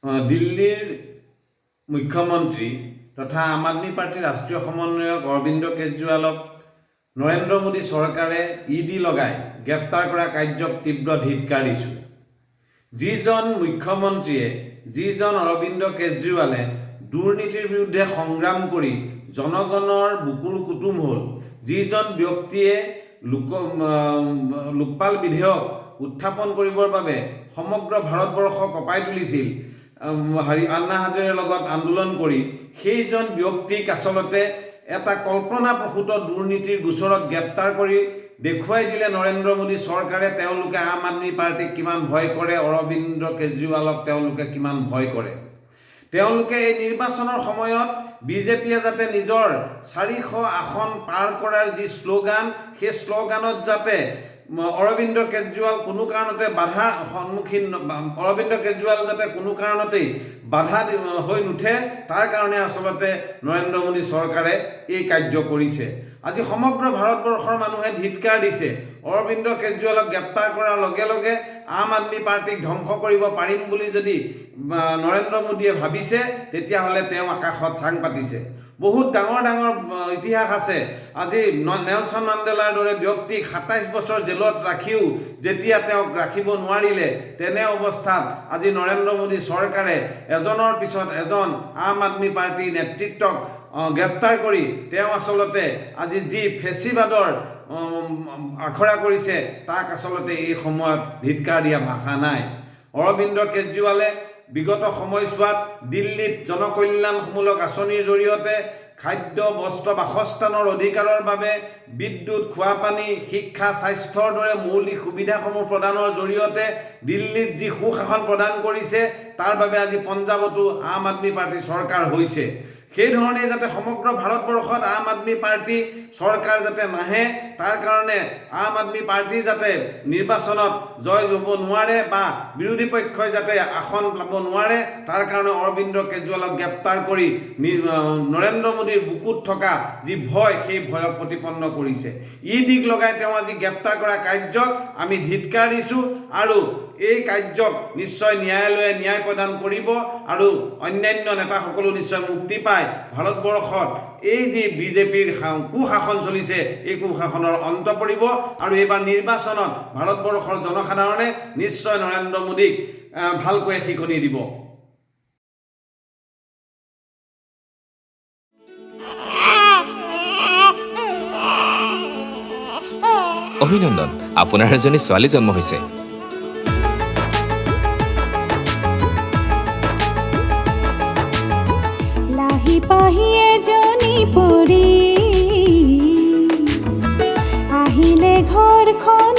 দিল্লীৰ মুখ্যমন্ত্ৰী তথা আম আদমি পাৰ্টিৰ ৰাষ্ট্ৰীয় সমন্বয়ক অৰবিন্দ কেজৰিৱালক নৰেন্দ্ৰ মোদী চৰকাৰে ইডি লগাই গ্ৰেপ্তাৰ কৰা কাৰ্যক তীব্ৰ ধিক্কাৰ দিছোঁ। যিজন মুখ্যমন্ত্ৰীয়ে যিজন অৰবিন্দ কেজৰিৱালে দুৰ্নীতিৰ বিৰুদ্ধে সংগ্ৰাম কৰি জনগণৰ বুকুৰ কুটুম হ'ল, যিজন ব্যক্তিয়ে লোকপাল বিধেয়ক উত্থাপন কৰিবৰ বাবে সমগ্ৰ ভাৰতবৰ্ষ কঁপাই তুলিছিল আন্না হাজাৰেৰ লগত আন্দোলন কৰি, সেইজন ব্যক্তিক আচলতে এটা কল্পনাপ্ৰসূত দুৰ্নীতিৰ গোচৰত গ্ৰেপ্তাৰ কৰি দেখুৱাই দিলে নৰেন্দ্ৰ মোদী চৰকাৰে তেওঁলোকে আম আদমি পাৰ্টিক কিমান ভয় কৰে, অৰবিন্দ কেজৰিৱালক তেওঁলোকে কিমান ভয় কৰে। তেওঁলোকে এই নিৰ্বাচনৰ সময়ত বিজেপিয়ে যাতে নিজৰ 400 আসন পাৰ কৰাৰ যি শ্লোগান, সেই শ্লোগানত যাতে অৰবিন্দ কেজৰিৱাল কোনো কাৰণতে বাধাৰ সন্মুখীন, অৰবিন্দ কেজৰিৱাল যাতে কোনো কাৰণতেই বাধা হৈ নুঠে, তাৰ কাৰণে আচলতে নৰেন্দ্ৰ মোদী চৰকাৰে এই কাৰ্য কৰিছে। আজি সমগ্ৰ ভাৰতবৰ্ষৰ মানুহে ধিক্কাৰ দিছে। অৰবিন্দ কেজৰিৱালক গ্ৰেপ্তাৰ কৰাৰ লগে লগে আম আদমি পাৰ্টিক ধ্বংস কৰিব পাৰিম বুলি যদি নৰেন্দ্ৰ মোদীয়ে ভাবিছে, তেতিয়াহ'লে তেওঁ আকাশত চাং পাতিছে। বহুত ডাঙৰ ডাঙৰ ইতিহাস আছে। আজি নেলছন মাণ্ডেলাৰ দৰে ব্যক্তিক 27 বছৰ জেলত ৰাখিও যেতিয়া তেওঁক ৰাখিব নোৱাৰিলে, তেনে অৱস্থাত আজি নৰেন্দ্ৰ মোদী চৰকাৰে এজনৰ পিছত এজন আম আদমি পাৰ্টিৰ নেতৃত্বক গ্ৰেপ্তাৰ কৰি তেওঁ আচলতে আজি যি ফেচিবাদৰ আখৰা কৰিছে, তাক আচলতে এই সময়ত ধিক্কাৰ দিয়া ভাষা নাই। অৰবিন্দ কেজৰিৱালে বিগত সময়ছোৱাত দিল্লীত জনকল্যাণমূলক আঁচনিৰ জৰিয়তে খাদ্য, বস্ত্ৰ, বাসস্থানৰ অধিকাৰৰ বাবে বিদ্যুৎ, খোৱা পানী, শিক্ষা, স্বাস্থ্যৰ দৰে মৌলিক সুবিধাসমূহ প্ৰদানৰ জৰিয়তে দিল্লীত যি সুশাসন প্ৰদান কৰিছে, তাৰ বাবে আজি পঞ্জাৱতো আম আদমি পাৰ্টি চৰকাৰ হৈছে। সেইধৰণে যাতে সমগ্ৰ ভাৰতবৰ্ষত আম আদমি পাৰ্টি চৰকাৰ যাতে নাহে, তাৰ কাৰণে আম আদমি পাৰ্টি যাতে নিৰ্বাচনত জয় ল'ব নোৱাৰে বা বিৰোধী পক্ষই যাতে আসন ল'ব নোৱাৰে, তাৰ কাৰণে অৰবিন্দ কেজৰিৱালক গ্ৰেপ্তাৰ কৰি নৰেন্দ্ৰ মোদীৰ বুকুত থকা যি ভয়, সেই ভয়ক প্ৰতিপন্ন কৰিছে। ইডিক লগাই তেওঁ আজি গ্ৰেপ্তাৰ কৰা কাৰ্যক আমি ধিক্কাৰ দিছোঁ আৰু এই কাৰ্যক নিশ্চয় ন্যায়ালয়ে ন্যায় প্ৰদান কৰিব আৰু অন্যান্য নেতাসকলো নিশ্চয় মুক্তি পায় ভাৰতবৰ্ষত এই যি বিজেপিৰ কুশাসন চলিছে, এই কুশাসনৰ অন্ত পৰিব আৰু এইবাৰ নিৰ্বাচনত ভাৰতবৰ্ষৰ জনসাধাৰণে নিশ্চয় নৰেন্দ্ৰ মোদীক ভালকৈ শিকনি দিব। অভিনন্দন, আপোনাৰ এজনী ছোৱালী জন্ম হৈছে। লাহি পাহি এজনী পৰি আহিলে ঘৰখন